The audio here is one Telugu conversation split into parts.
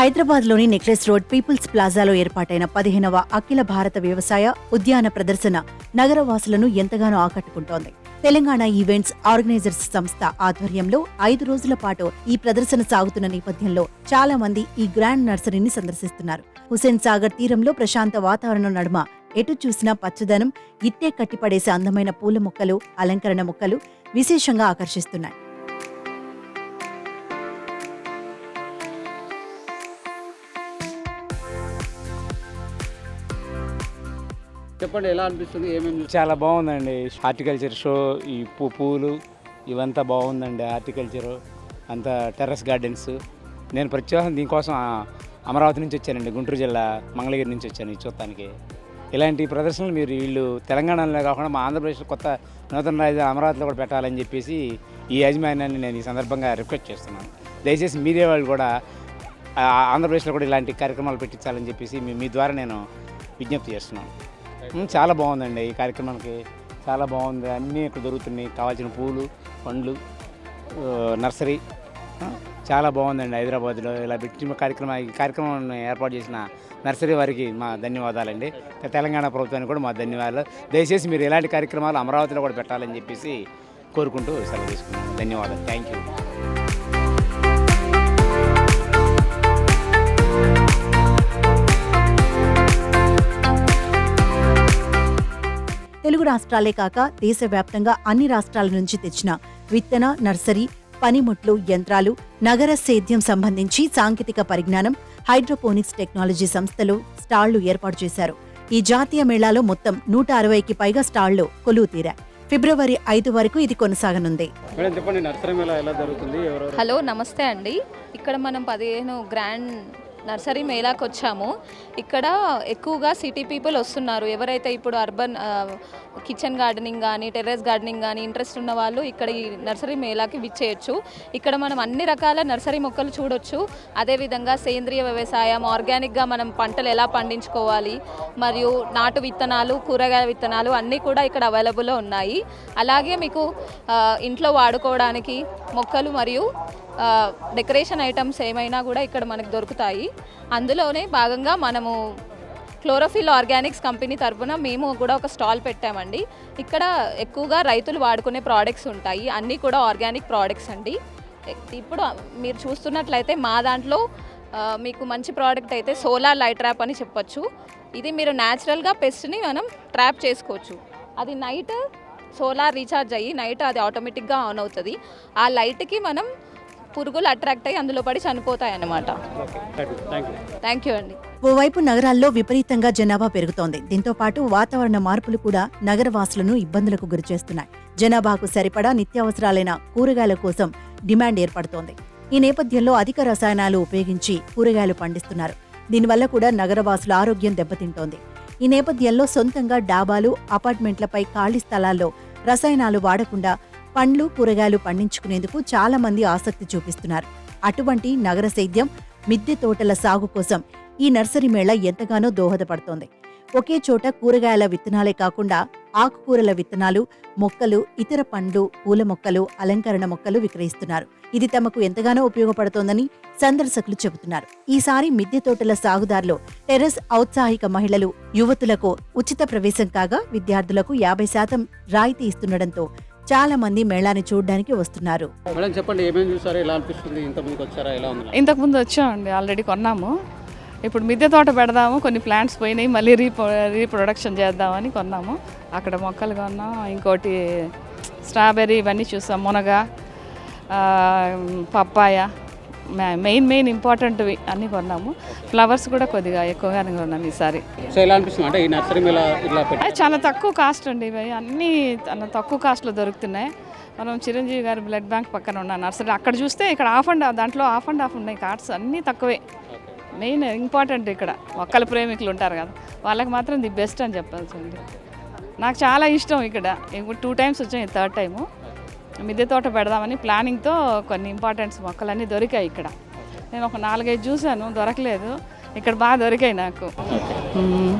హైదరాబాద్లోని నెక్లెస్ రోడ్ పీపుల్స్ ప్లాజాలో ఏర్పాటైన 15వ అఖిల భారత వ్యవసాయ ఉద్యాన ప్రదర్శన నగరవాసులను ఎంతగానో ఆకట్టుకుంటోంది. తెలంగాణ ఈవెంట్స్ ఆర్గనైజర్స్ సంస్థ ఆధ్వర్యంలో 5 రోజుల పాటు ఈ ప్రదర్శన సాగుతున్న నేపథ్యంలో చాలా మంది ఈ గ్రాండ్ నర్సరీని సందర్శిస్తున్నారు. హుస్సేన్ సాగర్ తీరంలో ప్రశాంత వాతావరణం నడుమ ఎటు చూసినా పచ్చదనం, ఇట్టే కట్టిపడేసే అందమైన పూల మొక్కలు, అలంకరణ మొక్కలు విశేషంగా ఆకర్షిస్తున్నాయి. చెప్పండి, ఎలా అనిపిస్తుంది? ఏమేమి చాలా బాగుందండి. హార్టికల్చర్ షో, ఈ పూలు ఇవంతా బాగుందండి. హార్టికల్చరు అంతా టెర్రస్ గార్డెన్స్. నేను ప్రత్యేకం దీనికోసం అమరావతి నుంచి వచ్చానండి, గుంటూరు జిల్లా మంగళగిరి నుంచి వచ్చాను ఈ చూడటానికి. ఇలాంటి ప్రదర్శనలు మీరు వీళ్ళు తెలంగాణలో కాకుండా మా ఆంధ్రప్రదేశ్లో కొత్త నూతన రాజధాని అమరావతిలో కూడా పెట్టాలని చెప్పేసి ఈ యాజమాన్యాన్ని నేను ఈ సందర్భంగా రిక్వెస్ట్ చేస్తున్నాను. దయచేసి మీడియా వాళ్ళు కూడా ఆంధ్రప్రదేశ్లో కూడా ఇలాంటి కార్యక్రమాలు పెట్టించాలని చెప్పేసి మీ ద్వారా నేను విజ్ఞప్తి చేస్తున్నాను. చాలా బాగుందండి ఈ కార్యక్రమానికి, చాలా బాగుంది. అన్నీ ఇక్కడ దొరుకుతున్నాయి, కావాల్సిన పూలు, పండ్లు, నర్సరీ చాలా బాగుందండి. హైదరాబాద్లో ఇలా పెట్టిన కార్యక్రమాన్ని ఏర్పాటు చేసిన నర్సరీ వారికి మా ధన్యవాదాలండి. తెలంగాణ ప్రభుత్వానికి కూడా మా ధన్యవాదాలు. దయచేసి మీరు ఇలాంటి కార్యక్రమాలు అమరావతిలో కూడా పెట్టాలని చెప్పేసి కోరుకుంటూ సెలవు తీసుకున్నాను. ధన్యవాదాలు. Thank you. తెలుగు రాష్ట్రాలే కాక దేశవ్యాప్తంగా అన్ని రాష్ట్రాల నుంచి తెచ్చిన విత్తన, నర్సరీ, పనిముట్లు, యంత్రాలు, నగర సేద్యం సంబంధించి సాంకేతిక పరిజ్ఞానం, హైడ్రోపోనిక్స్ టెక్నాలజీ సంస్థలు స్టాళ్లు ఏర్పాటు చేశారు. ఈ జాతీయ మేళాలో మొత్తం 160కి పైగా స్టాళ్లు కొలువు తీరాయి. ఫిబ్రవరి 5 వరకు ఇది కొనసాగనుంది. హలో, నమస్తే అండి. ఇక్కడ మనం 15 గ్రాండ్ నర్సరీ మేళాకి వచ్చాము. ఇక్కడ ఎక్కువగా సిటీ పీపుల్ వస్తున్నారు. ఎవరైతే ఇప్పుడు అర్బన్ కిచెన్ గార్డెనింగ్ కానీ, టెర్రస్ గార్డెనింగ్ కానీ ఇంట్రెస్ట్ ఉన్న వాళ్ళు ఇక్కడ ఈ నర్సరీ మేళాకి విచ్చేయచ్చు. ఇక్కడ మనం అన్ని రకాల నర్సరీ మొక్కలు చూడొచ్చు. అదేవిధంగా సేంద్రియ వ్యవసాయం, ఆర్గానిక్గా మనం పంటలు ఎలా పండించుకోవాలి, మరియు నాటు విత్తనాలు, కూరగాయల విత్తనాలు అన్నీ కూడా ఇక్కడ అవైలబుల్లో ఉన్నాయి. అలాగే మీకు ఇంట్లో వాడుకోవడానికి మొక్కలు మరియు డెకరేషన్ ఐటమ్స్ ఏమైనా కూడా ఇక్కడ మనకు దొరుకుతాయి. అందులోనే భాగంగా మనము క్లోరోఫిల్ ఆర్గానిక్స్ కంపెనీ తరఫున మేము కూడా ఒక స్టాల్ పెట్టామండి. ఇక్కడ ఎక్కువగా రైతులు వాడుకునే ప్రోడక్ట్స్ ఉంటాయి, అన్నీ కూడా ఆర్గానిక్ ప్రోడక్ట్స్ అండి. ఇప్పుడు మీరు చూస్తున్నట్లయితే మా దాంట్లో మీకు మంచి ప్రోడక్ట్ అయితే సోలార్ లైట్ ట్రాప్ అని చెప్పొచ్చు. ఇది మీరు న్యాచురల్గా పెస్ట్ని మనం ట్రాప్ చేసుకోవచ్చు. అది నైట్ సోలార్ రీఛార్జ్ అయ్యి నైట్ అది ఆటోమేటిక్గా ఆన్ అవుతుంది. ఆ లైట్కి మనం పురుగులు అట్రాక్ట్ అయ్యి అందులో పడి చనిపోతాయి అన్నమాట. థ్యాంక్ యూ అండి. ఓవైపు నగరాల్లో విపరీతంగా జనాభా పెరుగుతోంది. దీంతో పాటు వాతావరణ మార్పులు కూడా నగరవాసులను ఇబ్బందులకు గురిచేస్తున్నాయి. జనాభాకు సరిపడా నిత్యావసరాలైన కూరగాయల కోసం డిమాండ్ ఏర్పడుతోంది. ఈ నేపథ్యంలో అధిక రసాయనాలు ఉపయోగించి కూరగాయలు పండిస్తున్నారు. దీనివల్ల కూడా నగరవాసుల ఆరోగ్యం దెబ్బతింటోంది. ఈ నేపథ్యంలో సొంతంగా డాబాలు, అపార్ట్మెంట్లపై ఖాళీ స్థలాల్లో రసాయనాలు వాడకుండా పండ్లు, కూరగాయలు పండించుకునేందుకు చాలా మంది ఆసక్తి చూపిస్తున్నారు. అటువంటి నగర సేద్యం, మిద్దె తోటల సాగు కోసం ఈ నర్సరీ మేళా ఎంతగానో దోహదపడుతోంది. ఒకే చోట కూరగాయల విత్తనాలే కాకుండా ఆకుకూరల విత్తనాలు, మొక్కలు, ఇతర పండ్లు, పూల మొక్కలు, అలంకరణ మొక్కలు విక్రయిస్తున్నారు. ఇది తమకు ఎంతగానో ఉపయోగపడుతోందని సందర్శకులు చెబుతున్నారు. ఈసారి మిద్దె తోటల సాగుదారులు టెర్రస్ ఔత్సాహిక మహిళలు, యువతులకు ఉచిత ప్రవేశం కాగా విద్యార్థులకు 50% రాయితీ ఇస్తుండటంతో చాలా మంది మేళాని చూడడానికి వస్తున్నారు. మేడం, చెప్పండి, ఏమేమి చూసారో, ఎలా అనిపిస్తుంది? ఇంతకుముందు వచ్చారా? ఎలా ఉంది? ఇంతకుముందు వచ్చామండి, ఆల్రెడీ కొన్నాము. ఇప్పుడు మిద్దె తోట పెడదాము, కొన్ని ప్లాంట్స్ పోయినాయి, మళ్ళీ రీప్రొడక్షన్ చేద్దామని కొన్నాము. అక్కడ మొక్కలు కొన్నాం, ఇంకోటి స్ట్రాబెర్రీ ఇవన్నీ చూసాం, మునగ, పప్పాయ, మెయిన్ ఇంపార్టెంట్వి అన్నీ కొన్నాము. ఫ్లవర్స్ కూడా కొద్దిగా ఎక్కువగానే కొన్నాం ఈసారి. సో ఎలా అనిపిస్తుంది అంటే ఈ నర్సరీ మేళా ఇలా చాలా తక్కువ కాస్ట్ అండి. ఇవి అన్నీ తక్కువ కాస్ట్లో దొరుకుతున్నాయి. మనం చిరంజీవి గారి బ్లడ్ బ్యాంక్ పక్కన ఉన్న నర్సరీ అక్కడ చూస్తే ఇక్కడ దాంట్లో ఆఫ్ అండ్ ఆఫ్ ఉన్నాయి. కార్డ్స్ అన్నీ తక్కువే. మెయిన్ ఇంపార్టెంట్ ఇక్కడ మొక్కల ప్రేమికులు ఉంటారు కదా, వాళ్ళకి మాత్రం ది బెస్ట్ అని చెప్పాల్సింది. నాకు చాలా ఇష్టం. ఇక్కడ 2 times వచ్చాం, 3rd time మిద్దె తోట పెడదామని ప్లానింగ్తో కొన్ని ఇంపార్టెంట్స్ మొక్కలన్నీ దొరికాయి ఇక్కడ. నేను ఒక 4-5 చూశాను, దొరకలేదు. ఇక్కడ బాగా దొరికాయి నాకు.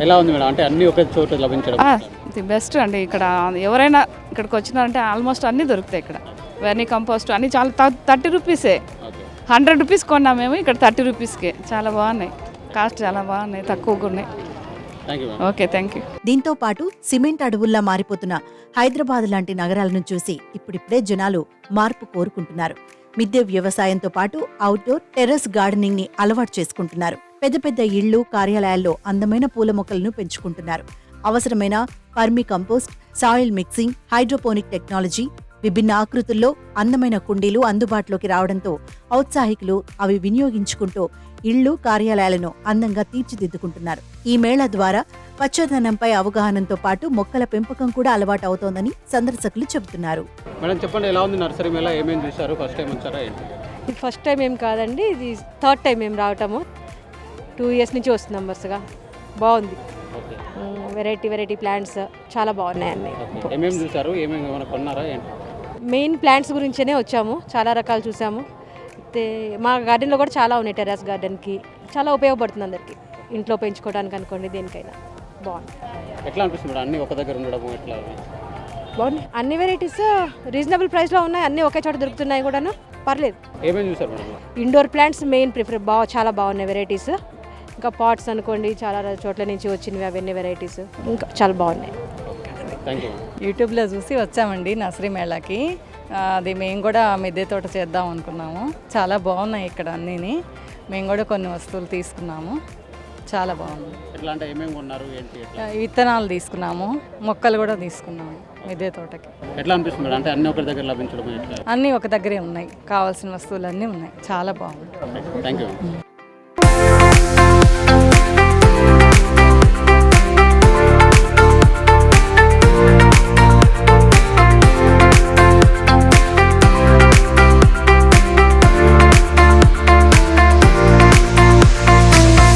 ఎలా ఉంది మేడం? అంటే అన్ని ఒకే చోట లభించడం ది బెస్ట్ అండి. ఇక్కడ ఎవరైనా ఇక్కడికి వచ్చినారంటే ఆల్మోస్ట్ అన్నీ దొరుకుతాయి ఇక్కడ. వెర్నీ కంపోస్ట్ అన్నీ చాలా 30 రూపీసే. 100 రూపీస్ కొన్నాం మేము, ఇక్కడ 30 రూపీస్కే. చాలా బాగున్నాయి, కాస్ట్ చాలా బాగున్నాయి, తక్కువగా ఉన్నాయి. Thank you okay, thank you. దీంతో పాటు సిమెంట్ అడవుల్లా మారిపోతున్న హైదరాబాద్ లాంటి నగరాలను చూసి ఇప్పుడిప్పుడే జనాలు మార్పు కోరుకుంటున్నారు. మిద్దె వ్యవసాయంతో పాటు అవుట్డోర్ టెర్రస్ గార్డెనింగ్ ని అలవాటు చేసుకుంటున్నారు. పెద్ద పెద్ద ఇళ్లు, కార్యాలయాల్లో అందమైన పూల మొక్కలను పెంచుకుంటున్నారు. అవసరమైన vermicompost, soil mixing, hydroponic technology, విభిన్న ఆకృతుల్లో అందమైన కుండీలు అందుబాటులోకి రావడంతో ఔత్సాహికులు అవి వినియోగించుకుంటూ ఇళ్లు, కార్యాలయాలను అందంగా తీర్చిదిద్దుకుంటున్నారు. ఈ మేళా ద్వారా పచ్చదనంపై అవగాహనతో పాటు మొక్కల పెంపకం కూడా అలవాటు అవుతోందని సందర్శకులు చెబుతున్నారు. మేడం చెప్పండి, ఎలా ఉంది నర్సరీ మేళ? ఏమేమి చూశారు? ఫస్ట్ టైం వచ్చారా ఏంటి? ఇది ఫస్ట్ టైం ఏం కాదండి, ఇది థర్డ్ టైం మేము రావటము. 2 years నుంచి వస్తున్నాం వరుసగా. బాగుంది, ఓకే వెరైటీ ప్లాంట్స్ చాలా బాగున్నాయి అన్నీ. ఓకే ఏమేమి చూశారు? ఏమేమి ఏమైనా కొన్నారా ఏంటి? మెయిన్ ప్లాంట్స్ గురించేనే వచ్చాము, చాలా రకాలు చూసాము. అయితే మా గార్డెన్లో కూడా చాలా ఉన్నాయి. టెర్రస్ గార్డెన్కి చాలా ఉపయోగపడుతుంది అందరికీ, ఇంట్లో పెంచుకోవడానికి అనుకోండి, దేనికైనా బాగుంది. ఎట్లా అనిపిస్తుంది మేడం అన్నీ ఒక దగ్గర ఉండడము? ఎట్లా బాగున్నాయి, అన్ని వెరైటీస్ రీజనబుల్ ప్రైస్లో ఉన్నాయి, అన్నీ ఒకే చోట దొరుకుతున్నాయి కూడాను, పర్లేదు. ఏమేమి చూశారు మేడం? ఇండోర్ ప్లాంట్స్ మెయిన్ చాలా బాగున్నాయి వెరైటీస్. ఇంకా పాట్స్ అనుకోండి, చాలా చోట్ల నుంచి వచ్చినవి అవన్నీ వెరైటీస్ ఇంకా చాలా బాగున్నాయి. Thank you. యూట్యూబ్లో చూసి వచ్చామండి నర్సరీ మేళాకి. అది మేము కూడా మిద్దె తోట చేద్దాం అనుకున్నాము. చాలా బాగున్నాయి ఇక్కడ అన్నీని. మేము కూడా కొన్ని వస్తువులు తీసుకున్నాము, చాలా బాగుంది. ఎట్లా అంటే ఏమేమి కొన్నారు ఏంటి? ఎట్లా విత్తనాలు తీసుకున్నాము, మొక్కలు కూడా తీసుకున్నాము మిద్దె తోటకి. ఎట్లా అనిపిస్తుంది మేడం? అంటే అన్నీ ఒక దగ్గర లభించడం ఎట్లా? అన్నీ ఒక దగ్గరే ఉన్నాయి, కావాల్సిన వస్తువులు అన్నీ ఉన్నాయి, చాలా బాగుంది. Thank you.